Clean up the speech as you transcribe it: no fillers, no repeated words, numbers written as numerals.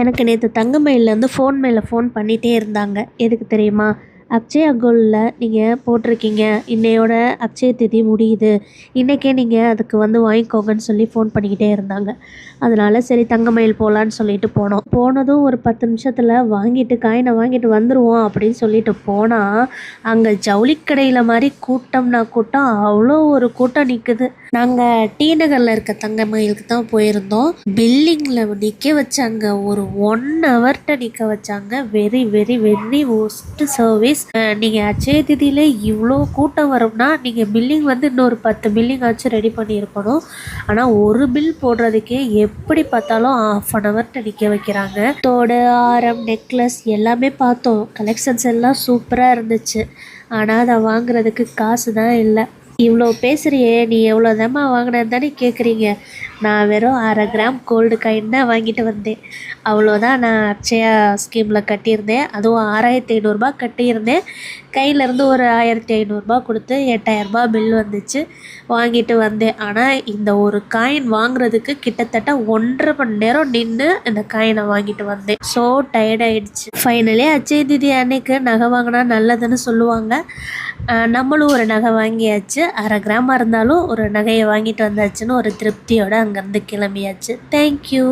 எனக்கு நேற்று தங்கமயிலேருந்து ஃபோன் மேலே ஃபோன் பண்ணிகிட்டே இருந்தாங்க. எதுக்கு தெரியுமா? அக்ஷயா கோல்டில் நீங்கள் போட்டிருக்கீங்க, இன்னையோட அக்ஷய திதி முடியுது, இன்றைக்கே நீங்கள் அதுக்கு வந்து வாங்கிக்கோங்கன்னு சொல்லி ஃபோன் பண்ணிக்கிட்டே இருந்தாங்க. அதனால் சரி தங்கமயில் போகலான்னு சொல்லிட்டு போனோம். போனதும் ஒரு 10 நிமிஷத்தில் வாங்கிட்டு காயினை வாங்கிட்டு வந்துடுவோம் அப்படின்னு சொல்லிட்டு போனால், அங்கே ஜவுளிக்கடையில் மாதிரி கூட்டம்னா கூட்டம், அவ்வளோ ஒரு கூட்டம் நிற்குது. நாங்கள் டி நகரில் இருக்க தங்கமயிலுக்கு தான் போயிருந்தோம். பில்லிங்கில் நிற்க வச்சாங்க, ஒரு 1 ஹவர்கிட்ட நிற்க வச்சாங்க. Very very very worst service. நீங்கள் அட்சய திதியில் இவ்வளோ கூட்டம் வரும்னா நீங்கள் பில்லிங் வந்து இன்னொரு 10 பில்லிங் ஆச்சு ரெடி பண்ணியிருக்கணும். ஆனால் ஒரு பில் போடுறதுக்கே எப்படி பார்த்தாலும் 1/2 ஹவர்கிட்ட நிற்க வைக்கிறாங்க. தோடு, ஆரம், நெக்லஸ் எல்லாமே பார்த்தோம். கலெக்ஷன்ஸ் எல்லாம் சூப்பராக இருந்துச்சு. ஆனால் அதை வாங்குறதுக்கு காசு தான் இல்லை. இவ்வளோ பேசுகிறியே, நீ எவ்வளோ தாம்மா வாங்கினேன்னு தானே கேட்குறீங்க? நான் வெறும் 1/2 கிராம் கோல்டு காயின் தான் வாங்கிட்டு வந்தேன். அவ்வளோதான் நான் அக்ஷயா ஸ்கீமில் கட்டியிருந்தேன். அதுவும் 6500 கட்டியிருந்தேன். கையிலேருந்து ஒரு 1500 கொடுத்து 8000 பில் வந்துச்சு, வாங்கிட்டு வந்தேன். ஆனால் இந்த ஒரு காயின் வாங்குறதுக்கு கிட்டத்தட்ட 1.5 மணி நேரம் நின்று இந்த காயினை வாங்கிட்டு வந்தேன். ஸோ டயர்டாயிடுச்சு. ஃபைனலி அட்சய திதி அன்னைக்கு நகை வாங்கினா நல்லதுன்னு சொல்லுவாங்க. நம்மளும் ஒரு நகை வாங்கியாச்சு. 1/2 கிராமாக இருந்தாலும் ஒரு நகையை வாங்கிட்டு வந்தாச்சுன்னு ஒரு திருப்தியோடு அங்கேருந்து கிளம்பியாச்சு. தேங்க்யூ.